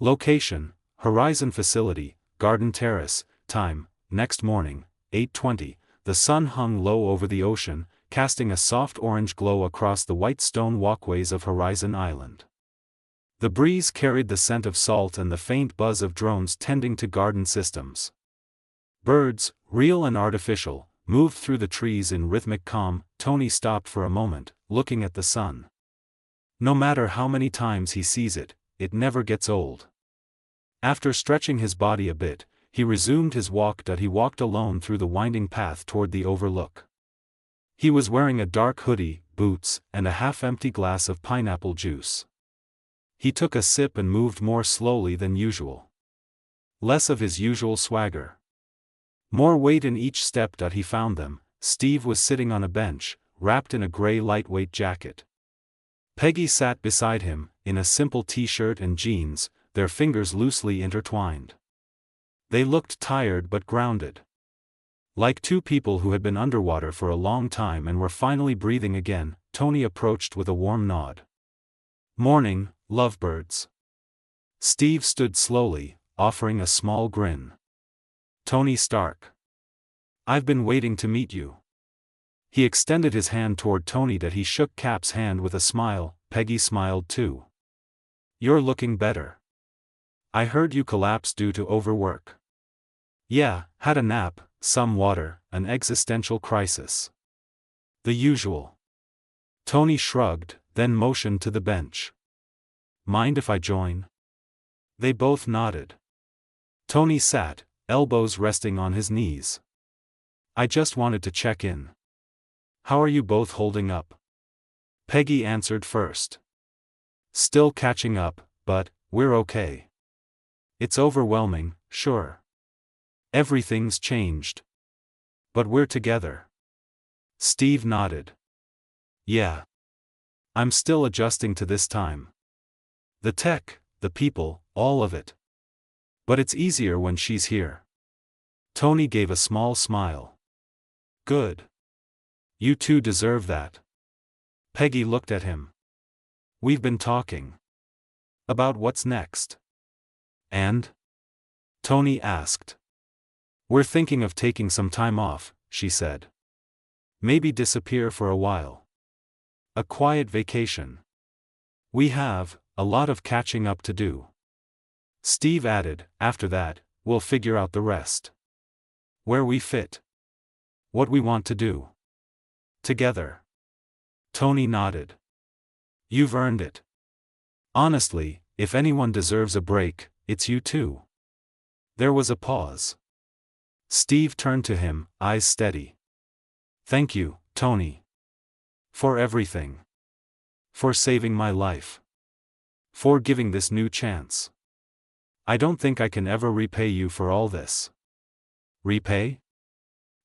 Location, Horizon Facility, Garden Terrace. Time, next morning, 8:20. The sun hung low over the ocean, casting a soft orange glow across the white stone walkways of Horizon Island. The breeze carried the scent of salt and the faint buzz of drones tending to garden systems. Birds, real and artificial, moved through the trees in rhythmic calm. Tony stopped for a moment, looking at the sun. No matter how many times he sees it, it never gets old. After stretching his body a bit, he resumed his walk. He walked alone through the winding path toward the overlook. He was wearing a dark hoodie, boots, and a half-empty glass of pineapple juice. He took a sip and moved more slowly than usual. Less of his usual swagger. More weight in each step. He found them. Steve was sitting on a bench, wrapped in a gray lightweight jacket. Peggy sat beside him, in a simple t-shirt and jeans, their fingers loosely intertwined. They looked tired but grounded. Like two people who had been underwater for a long time and were finally breathing again. Tony approached with a warm nod. "Morning, lovebirds." Steve stood slowly, offering a small grin. "Tony Stark. I've been waiting to meet you." He extended his hand toward Tony. He shook Cap's hand with a smile. Peggy smiled too. "You're looking better. I heard you collapsed due to overwork." "Yeah, had a nap, some water, an existential crisis. The usual." Tony shrugged, then motioned to the bench. "Mind if I join?" They both nodded. Tony sat, elbows resting on his knees. "I just wanted to check in. How are you both holding up?" Peggy answered first. "Still catching up, but we're okay. It's overwhelming, sure. Everything's changed. But we're together." Steve nodded. "Yeah. I'm still adjusting to this time. The tech, the people, all of it. But it's easier when she's here." Tony gave a small smile. "Good. You two deserve that." Peggy looked at him. "We've been talking. About what's next." "And?" Tony asked. "We're thinking of taking some time off," she said. "Maybe disappear for a while. A quiet vacation. We have a lot of catching up to do." Steve added, "After that, we'll figure out the rest. Where we fit. What we want to do. Together." Tony nodded. "You've earned it. Honestly, if anyone deserves a break, it's you two." There was a pause. Steve turned to him, eyes steady. "Thank you, Tony. For everything. For saving my life. For giving this new chance. I don't think I can ever repay you for all this." "Repay?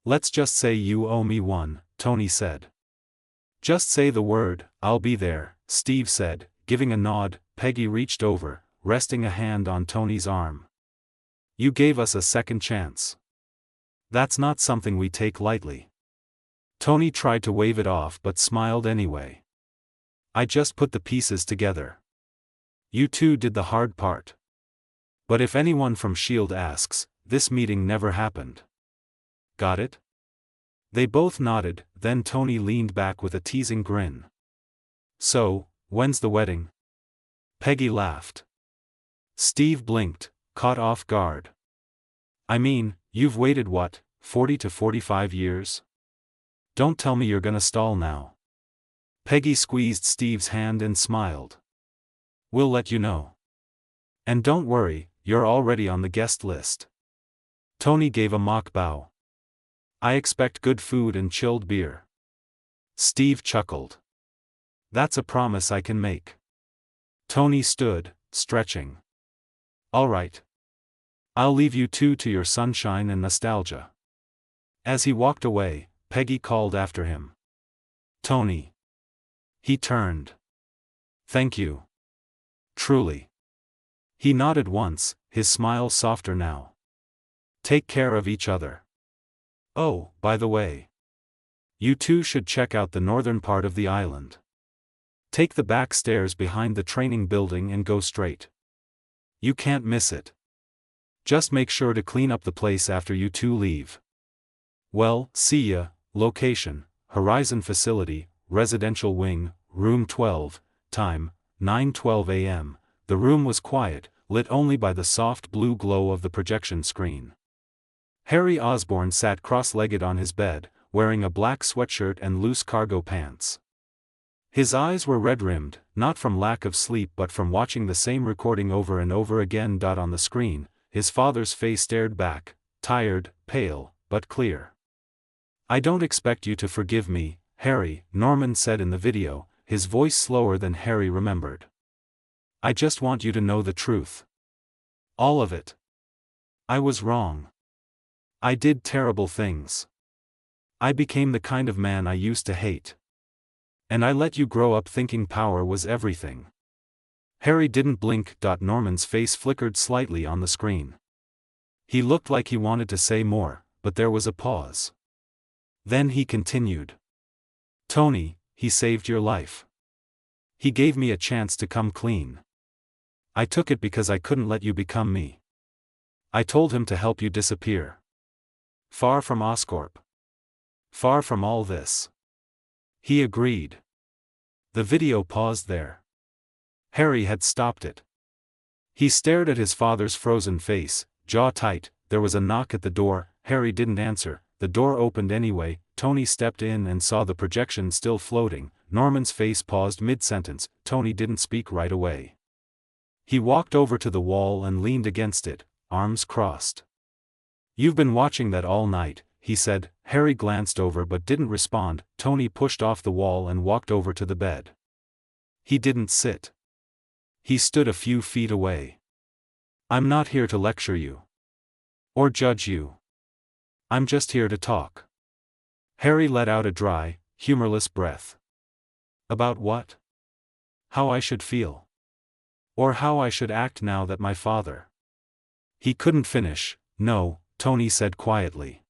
Let's just say you owe me one," Tony said. "Just say the word, I'll be there," Steve said, giving a nod. Peggy reached over, resting a hand on Tony's arm. "You gave us a second chance. That's not something we take lightly." Tony tried to wave it off but smiled anyway. "I just put the pieces together. You two did the hard part. But if anyone from S.H.I.E.L.D. asks, this meeting never happened. Got it?" They both nodded, then Tony leaned back with a teasing grin. "So, when's the wedding?" Peggy laughed. Steve blinked, caught off guard. "I mean, you've waited what, 40 to 45 years? Don't tell me you're gonna stall now." Peggy squeezed Steve's hand and smiled. "We'll let you know. And don't worry, you're already on the guest list." Tony gave a mock bow. "I expect good food and chilled beer." Steve chuckled. "That's a promise I can make." Tony stood, stretching. "All right. I'll leave you two to your sunshine and nostalgia." As he walked away, Peggy called after him. "Tony." He turned. "Thank you. Truly." He nodded once, his smile softer now. "Take care of each other. Oh, by the way. You two should check out the northern part of the island. Take the back stairs behind the training building and go straight. You can't miss it. Just make sure to clean up the place after you two leave. Well, see ya. Location, Horizon Facility, Residential Wing, Room 12, time, 9:12 a.m. The room was quiet, lit only by the soft blue glow of the projection screen. Harry Osborn sat cross-legged on his bed, wearing a black sweatshirt and loose cargo pants. His eyes were red-rimmed, not from lack of sleep but from watching the same recording over and over again. On the screen, his father's face stared back, tired, pale, but clear. "I don't expect you to forgive me, Harry," Norman said in the video, his voice slower than Harry remembered. "I just want you to know the truth. All of it. I was wrong. I did terrible things. I became the kind of man I used to hate. And I let you grow up thinking power was everything." Harry didn't blink. Norman's face flickered slightly on the screen. He looked like he wanted to say more, but there was a pause. Then he continued. "Tony, he saved your life. He gave me a chance to come clean. I took it because I couldn't let you become me. I told him to help you disappear. Far from Oscorp. Far from all this." He agreed. The video paused there. Harry had stopped it. He stared at his father's frozen face, jaw tight. There was a knock at the door. Harry didn't answer. The door opened anyway. Tony stepped in and saw the projection still floating. Norman's face paused mid-sentence. Tony didn't speak right away. He walked over to the wall and leaned against it, arms crossed. "You've been watching that all night," he said. Harry glanced over but didn't respond. Tony pushed off the wall and walked over to the bed. He didn't sit. He stood a few feet away. "I'm not here to lecture you. Or judge you. I'm just here to talk." Harry let out a dry, humorless breath. "About what? How I should feel. Or how I should act now that my father—" He couldn't finish. "No," Tony said quietly.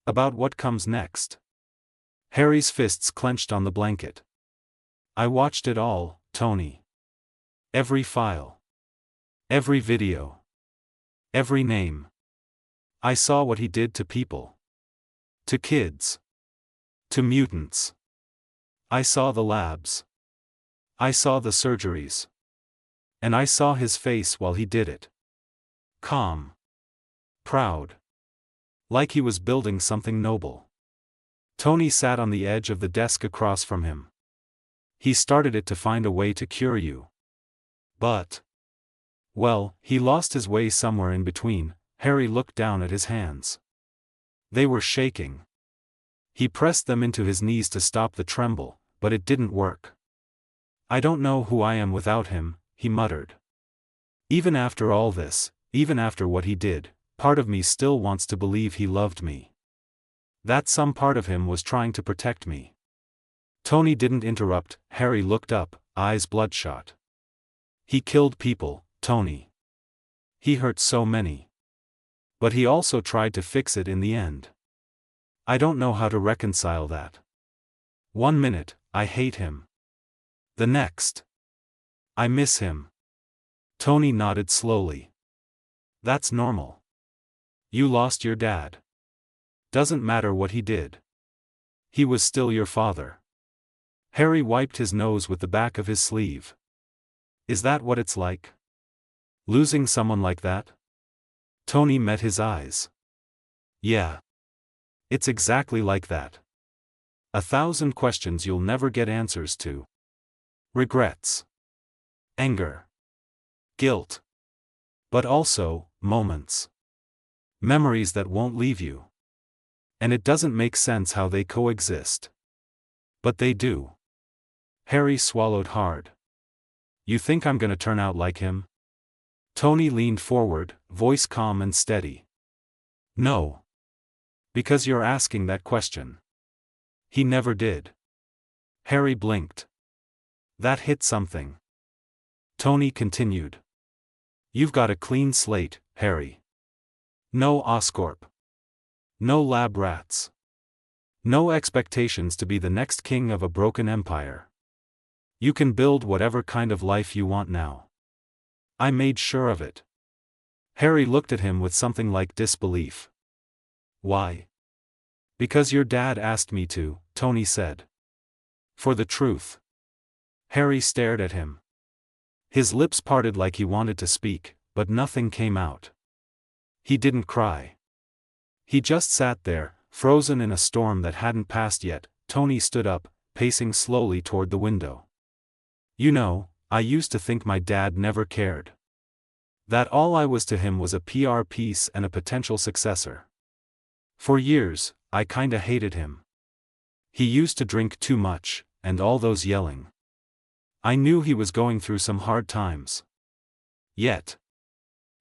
"About what comes next." Harry's fists clenched on the blanket. "I watched it all, Tony. Every file. Every video. Every name. I saw what he did to people. To kids. To mutants. I saw the labs. I saw the surgeries. And I saw his face while he did it. Calm. Proud. Like he was building something noble." Tony sat on the edge of the desk across from him. "He started it to find a way to cure you. But, well, he lost his way somewhere in between." Harry looked down at his hands. They were shaking. He pressed them into his knees to stop the tremble, but it didn't work. "I don't know who I am without him," he muttered. "Even after all this, even after what he did, part of me still wants to believe he loved me. That some part of him was trying to protect me." Tony didn't interrupt. Harry looked up, eyes bloodshot. "He killed people, Tony. He hurt so many. But he also tried to fix it in the end. I don't know how to reconcile that. One minute, I hate him. The next, I miss him." Tony nodded slowly. "That's normal. You lost your dad. Doesn't matter what he did. He was still your father." Harry wiped his nose with the back of his sleeve. "Is that what it's like? Losing someone like that?" Tony met his eyes. "Yeah. It's exactly like that. 1,000 questions you'll never get answers to. Regrets. Anger. Guilt. But also, moments. Memories that won't leave you. And it doesn't make sense how they coexist. But they do." Harry swallowed hard. "You think I'm gonna turn out like him?" Tony leaned forward, voice calm and steady. "No. Because you're asking that question. He never did." Harry blinked. That hit something. Tony continued. "You've got a clean slate, Harry. No Oscorp. No lab rats. No expectations to be the next king of a broken empire. You can build whatever kind of life you want now. I made sure of it. Harry looked at him with something like disbelief. Why? Because your dad asked me to, Tony said. For the truth. Harry stared at him. His lips parted like he wanted to speak, but nothing came out. He didn't cry. He just sat there, frozen in a storm that hadn't passed yet. Tony stood up, pacing slowly toward the window. You know, I used to think my dad never cared. That all I was to him was a PR piece and a potential successor. For years, I kinda hated him. He used to drink too much, and all those yelling. I knew he was going through some hard times. Yet.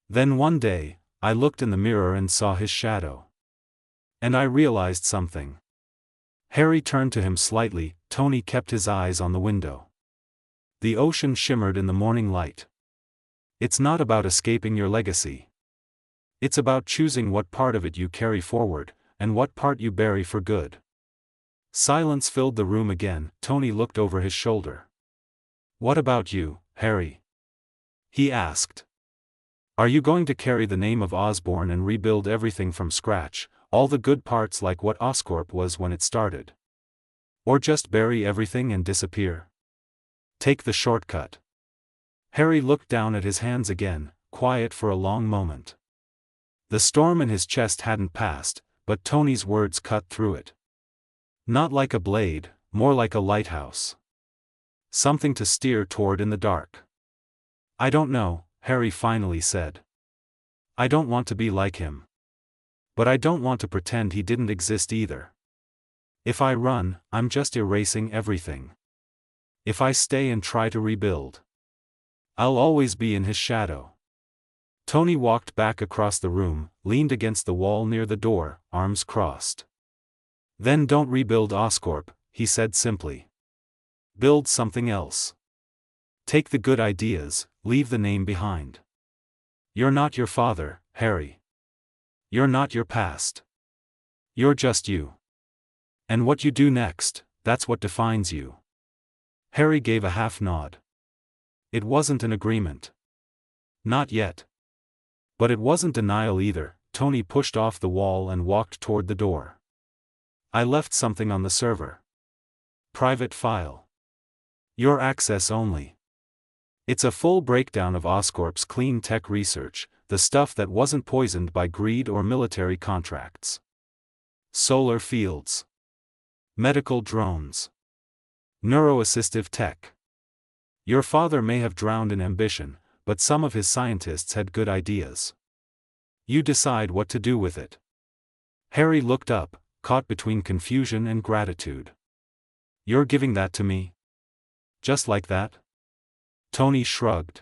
Then one day, I looked in the mirror and saw his shadow. And I realized something. Harry turned to him slightly. Tony kept his eyes on the window. The ocean shimmered in the morning light. It's not about escaping your legacy. It's about choosing what part of it you carry forward, and what part you bury for good. Silence filled the room again. Tony looked over his shoulder. What about you, Harry? He asked. Are you going to carry the name of Osborne and rebuild everything from scratch, all the good parts like what Oscorp was when it started? Or just bury everything and disappear? Take the shortcut. Harry looked down at his hands again, quiet for a long moment. The storm in his chest hadn't passed, but Tony's words cut through it. Not like a blade, more like a lighthouse. Something to steer toward in the dark. I don't know, Harry finally said. I don't want to be like him. But I don't want to pretend he didn't exist either. If I run, I'm just erasing everything. If I stay and try to rebuild, I'll always be in his shadow. Tony walked back across the room, leaned against the wall near the door, arms crossed. Then don't rebuild Oscorp, he said simply. Build something else. Take the good ideas, leave the name behind. You're not your father, Harry. You're not your past. You're just you. And what you do next, that's what defines you. Harry gave a half nod. It wasn't an agreement. Not yet. But it wasn't denial either. Tony pushed off the wall and walked toward the door. I left something on the server. Private file. Your access only. It's a full breakdown of Oscorp's clean tech research, the stuff that wasn't poisoned by greed or military contracts. Solar fields. Medical drones. Neuroassistive tech. Your father may have drowned in ambition, but some of his scientists had good ideas. You decide what to do with it. Harry looked up, caught between confusion and gratitude. You're giving that to me? Just like that? Tony shrugged.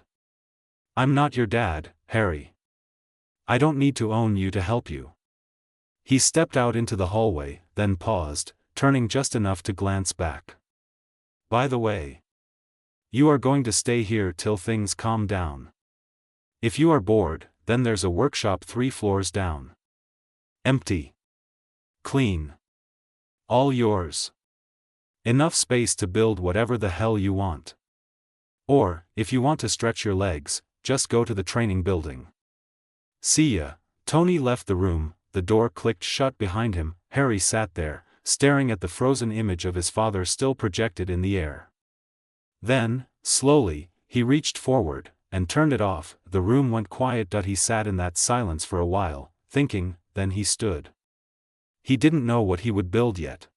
I'm not your dad, Harry. I don't need to own you to help you. He stepped out into the hallway, then paused, turning just enough to glance back. By the way, you are going to stay here till things calm down. If you are bored, then there's a workshop 3 floors down. Empty. Clean. All yours. Enough space to build whatever the hell you want. Or, if you want to stretch your legs, just go to the training building. See ya. Tony left the room, the door clicked shut behind him. Harry sat there, staring at the frozen image of his father still projected in the air. Then, slowly, he reached forward, and turned it off. The room went quiet. He sat in that silence for a while, thinking, then he stood. He didn't know what he would build yet.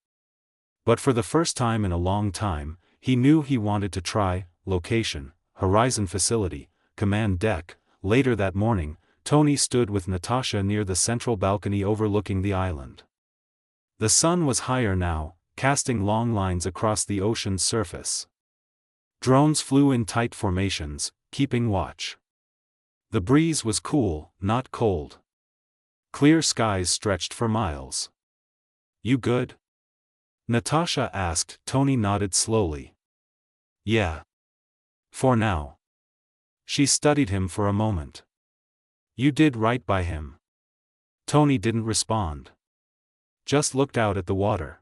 But for the first time in a long time, he knew he wanted to try. Location, Horizon Facility, Command Deck. Later that morning, Tony stood with Natasha near the central balcony overlooking the island. The sun was higher now, casting long lines across the ocean's surface. Drones flew in tight formations, keeping watch. The breeze was cool, not cold. Clear skies stretched for miles. You good? Natasha asked. Tony nodded slowly. Yeah. For now. She studied him for a moment. You did right by him. Tony didn't respond. Just looked out at the water.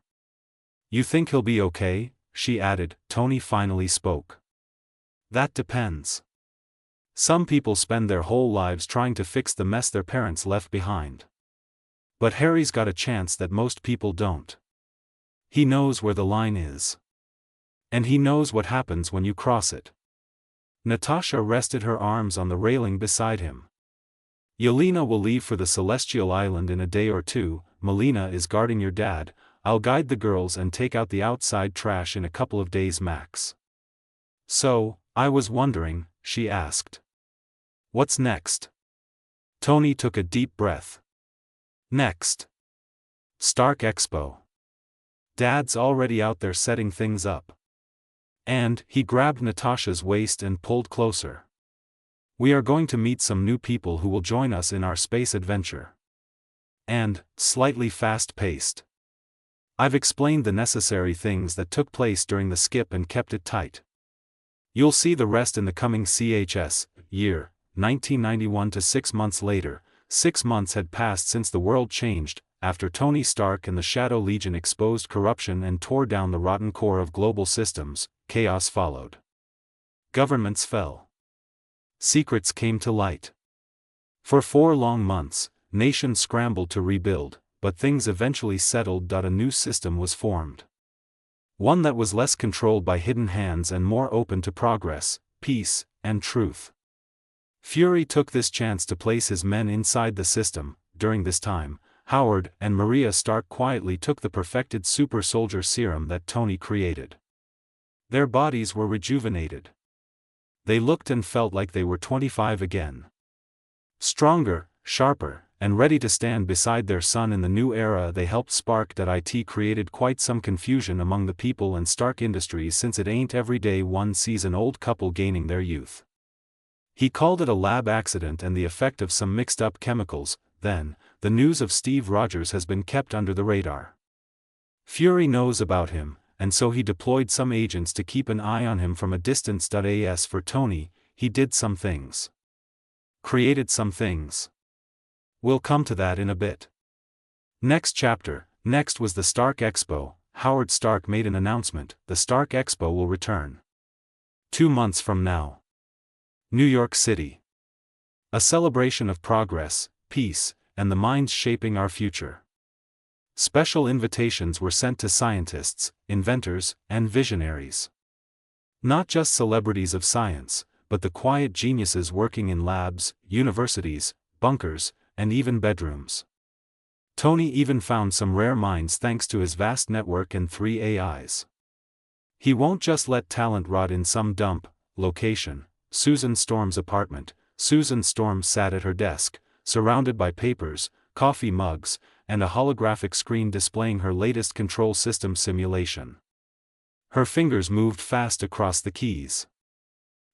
You think he'll be okay? She added. Tony finally spoke. That depends. Some people spend their whole lives trying to fix the mess their parents left behind. But Harry's got a chance that most people don't. He knows where the line is. And he knows what happens when you cross it. Natasha rested her arms on the railing beside him. Yelena will leave for the Celestial Island in a day or two. Melina is guarding your dad. I'll guide the girls and take out the outside trash in a couple of days max. So, I was wondering, she asked. What's next? Tony took a deep breath. Next. Stark Expo. Dad's already out there setting things up. And, he grabbed Natasha's waist and pulled closer. We are going to meet some new people who will join us in our space adventure. And, slightly fast-paced. I've explained the necessary things that took place during the skip and kept it tight. You'll see the rest in the coming CHS, year, 1991 to 6 months later. 6 months had passed since the world changed, after Tony Stark and the Shadow Legion exposed corruption and tore down the rotten core of global systems. Chaos followed. Governments fell. Secrets came to light. For 4 long months, nations scrambled to rebuild, but things eventually settled. A new system was formed. One that was less controlled by hidden hands and more open to progress, peace, and truth. Fury took this chance to place his men inside the system. During this time, Howard and Maria Stark quietly took the perfected super soldier serum that Tony created. Their bodies were rejuvenated. They looked and felt like they were 25 again. Stronger, sharper, and ready to stand beside their son in the new era they helped spark. It created quite some confusion among the people in Stark Industries, since it ain't every day one sees an old couple gaining their youth. He called it a lab accident and the effect of some mixed up chemicals. Then, the news of Steve Rogers has been kept under the radar. Fury knows about him, and so he deployed some agents to keep an eye on him from a distance. As for Tony, he did some things. Created some things. We'll come to that in a bit. Next chapter. Next was the Stark Expo. Howard Stark made an announcement: the Stark Expo will return 2 months from now. New York City. A celebration of progress, peace, and the minds shaping our future. Special invitations were sent to scientists, inventors, and visionaries. Not just celebrities of science, but the quiet geniuses working in labs, universities, bunkers, and even bedrooms. Tony even found some rare minds thanks to his vast network and 3 AIs. He won't just let talent rot in some dump location. Susan Storm's apartment. Susan Storm sat at her desk, surrounded by papers, coffee mugs, and a holographic screen displaying her latest control system simulation. Her fingers moved fast across the keys.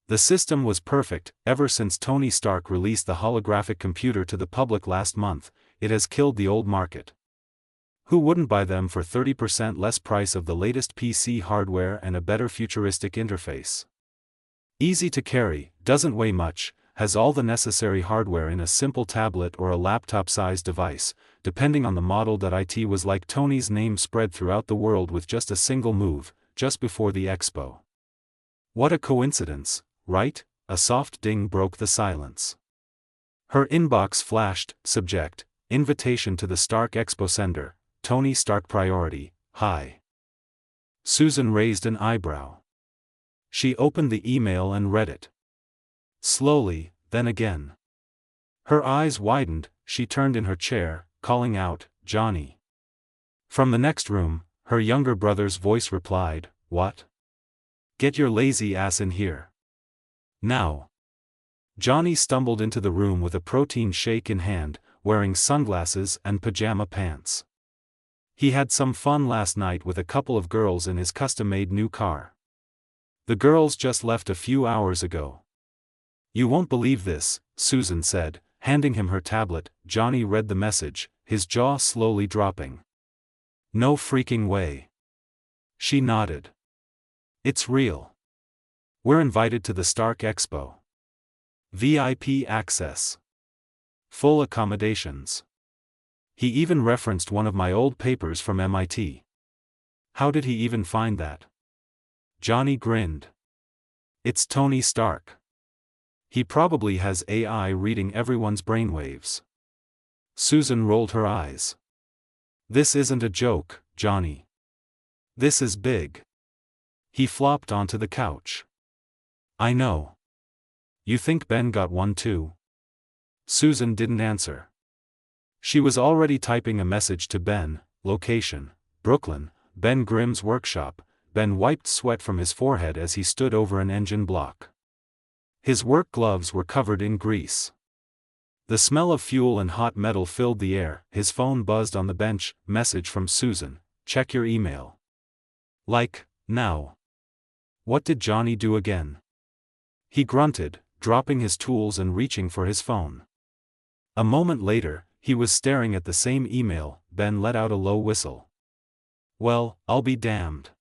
The system was perfect. Ever since Tony Stark released the holographic computer to the public last month, it has killed the old market. Who wouldn't buy them for 30% less price of the latest PC hardware and a better futuristic interface? Easy to carry, doesn't weigh much, has all the necessary hardware in a simple tablet or a laptop-sized device, depending on the model. It was like Tony's name spread throughout the world with just a single move, just before the expo. What a coincidence, right? A soft ding broke the silence. Her inbox flashed: subject, invitation to the Stark Expo, sender, Tony Stark, priority, hi. Susan raised an eyebrow. She opened the email and read it. Slowly, then again. Her eyes widened. She turned in her chair, calling out, Johnny. From the next room, her younger brother's voice replied, what? Get your lazy ass in here. Now. Johnny stumbled into the room with a protein shake in hand, wearing sunglasses and pajama pants. He had some fun last night with a couple of girls in his custom-made new car. The girls just left a few hours ago. You won't believe this, Susan said, handing him her tablet. Johnny read the message, his jaw slowly dropping. No freaking way. She nodded. It's real. We're invited to the Stark Expo. VIP access. Full accommodations. He even referenced one of my old papers from MIT. How did he even find that? Johnny grinned. It's Tony Stark. He probably has AI reading everyone's brainwaves. Susan rolled her eyes. This isn't a joke, Johnny. This is big. He flopped onto the couch. I know. You think Ben got one too? Susan didn't answer. She was already typing a message to Ben, location, Brooklyn, Ben Grimm's workshop. Ben wiped sweat from his forehead as he stood over an engine block. His work gloves were covered in grease. The smell of fuel and hot metal filled the air. His phone buzzed on the bench. Message from Susan, check your email. Like, now. What did Johnny do again? He grunted, dropping his tools and reaching for his phone. A moment later, he was staring at the same email. Ben let out a low whistle. Well, I'll be damned.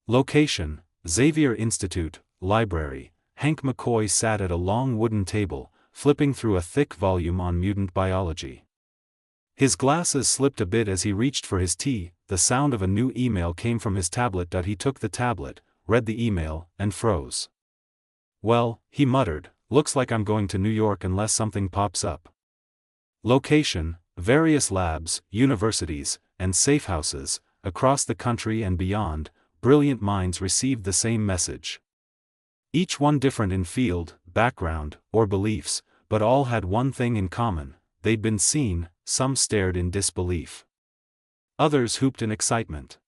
Location, Xavier Institute, Library. Hank McCoy sat at a long wooden table, flipping through a thick volume on mutant biology. His glasses slipped a bit as he reached for his tea. The sound of a new email came from his tablet. He took the tablet, read the email, and froze. Well, he muttered, looks like I'm going to New York unless something pops up. Location, various labs, universities, and safehouses, across the country and beyond. Brilliant minds received the same message. Each one different in field, background, or beliefs, but all had one thing in common: they'd been seen. Some stared in disbelief. Others whooped in excitement.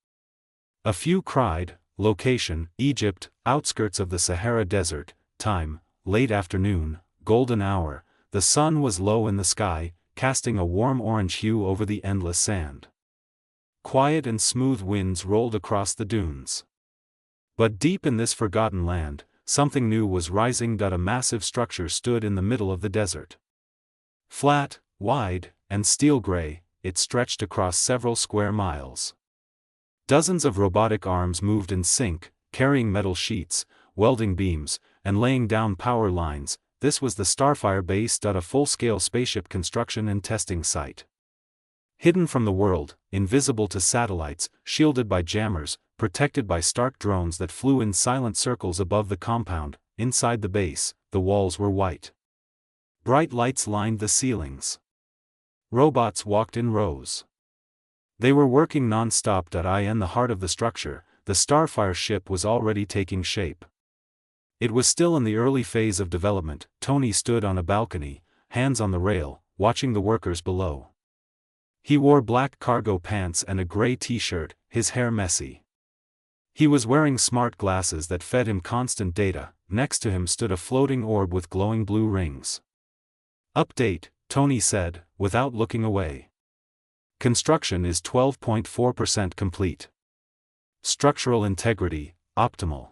A few cried. Location, Egypt, outskirts of the Sahara Desert. Time, late afternoon, golden hour. The sun was low in the sky, casting a warm orange hue over the endless sand. Quiet and smooth winds rolled across the dunes. But deep in this forgotten land, something new was rising. A massive structure stood in the middle of the desert. Flat, wide, and steel-gray, it stretched across several square miles. Dozens of robotic arms moved in sync, carrying metal sheets, welding beams, and laying down power lines. This was the Starfire Base. A full-scale spaceship construction and testing site. Hidden from the world, invisible to satellites, shielded by jammers, protected by Stark drones that flew in silent circles above the compound. Inside the base, the walls were white. Bright lights lined the ceilings. Robots walked in rows. They were working non-stop. In the heart of the structure, the Starfire ship was already taking shape. It was still in the early phase of development. Tony stood on a balcony, hands on the rail, watching the workers below. He wore black cargo pants and a gray t-shirt, his hair messy. He was wearing smart glasses that fed him constant data. Next to him stood a floating orb with glowing blue rings. Update, Tony said, without looking away. Construction is 12.4% complete. Structural integrity, optimal.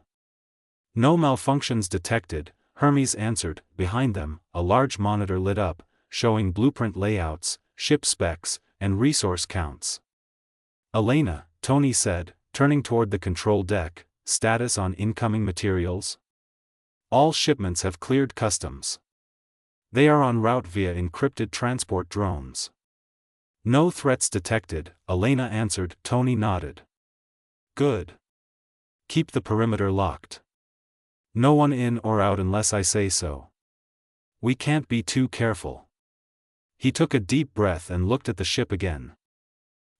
No malfunctions detected, Hermes answered. Behind them, a large monitor lit up, showing blueprint layouts, ship specs, and resource counts. Elena, Tony said, turning toward the control deck, status on incoming materials? All shipments have cleared customs. They are en route via encrypted transport drones. No threats detected, Elena answered. Tony nodded. Good. Keep the perimeter locked. No one in or out unless I say so. We can't be too careful. He took a deep breath and looked at the ship again.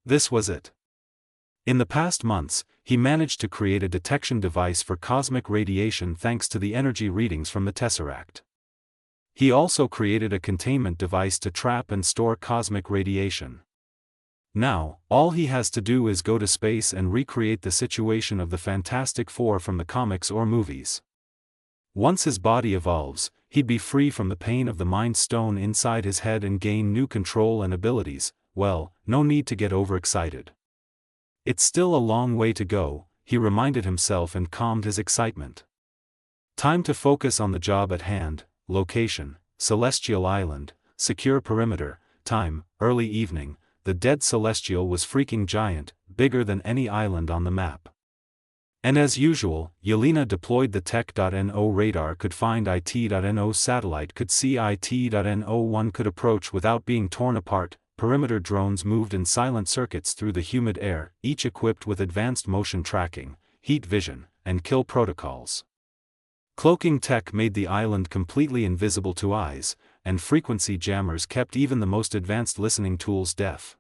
This was it. In the past months, he managed to create a detection device for cosmic radiation thanks to the energy readings from the Tesseract. He also created a containment device to trap and store cosmic radiation. Now, all he has to do is go to space and recreate the situation of the Fantastic Four from the comics or movies. Once his body evolves, he'd be free from the pain of the Mind Stone inside his head and gain new control and abilities. Well, no need to get overexcited. It's still a long way to go, he reminded himself and calmed his excitement. Time to focus on the job at hand. Location, Celestial Island, secure perimeter. Time, early evening. The dead Celestial was freaking giant, bigger than any island on the map. And as usual, Yelena deployed the Tech.no radar could find IT.no satellite could see IT.no one could approach without being torn apart. Perimeter drones moved in silent circuits through the humid air, each equipped with advanced motion tracking, heat vision, and kill protocols. Cloaking tech made the island completely invisible to eyes, and frequency jammers kept even the most advanced listening tools deaf.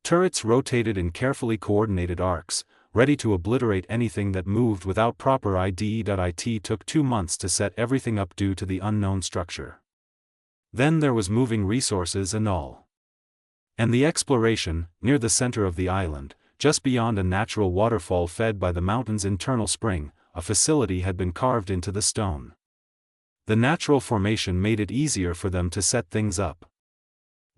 Turrets rotated in carefully coordinated arcs, ready to obliterate anything that moved without proper IDE.IT. Took 2 months to set everything up due to the unknown structure. Then there was moving resources and all. And the exploration, near the center of the island, just beyond a natural waterfall fed by the mountain's internal spring, a facility had been carved into the stone. The natural formation made it easier for them to set things up.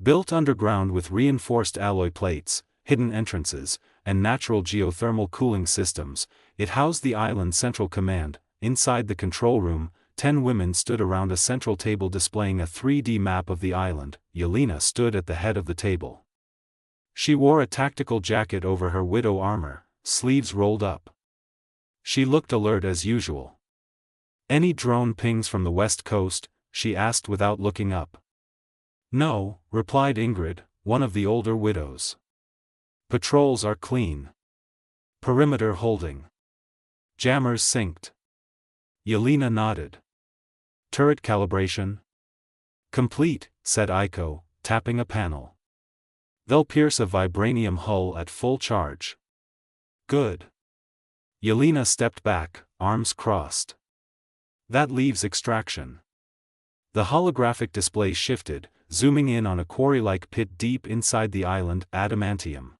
Built underground with reinforced alloy plates, hidden entrances, and natural geothermal cooling systems, it housed the island's central command. Inside the control room, 10 women stood around a central table displaying a 3D map of the island. Yelena stood at the head of the table. She wore a tactical jacket over her widow armor, sleeves rolled up. She looked alert as usual. "Any drone pings from the west coast?" she asked without looking up. "No," replied Ingrid, one of the older widows. "Patrols are clean. Perimeter holding. Jammers synced." Yelena nodded. "Turret calibration?" "Complete," said Aiko, tapping a panel. "They'll pierce a vibranium hull at full charge." "Good." Yelena stepped back, arms crossed. "That leaves extraction." The holographic display shifted, zooming in on a quarry-like pit deep inside the island. Adamantium.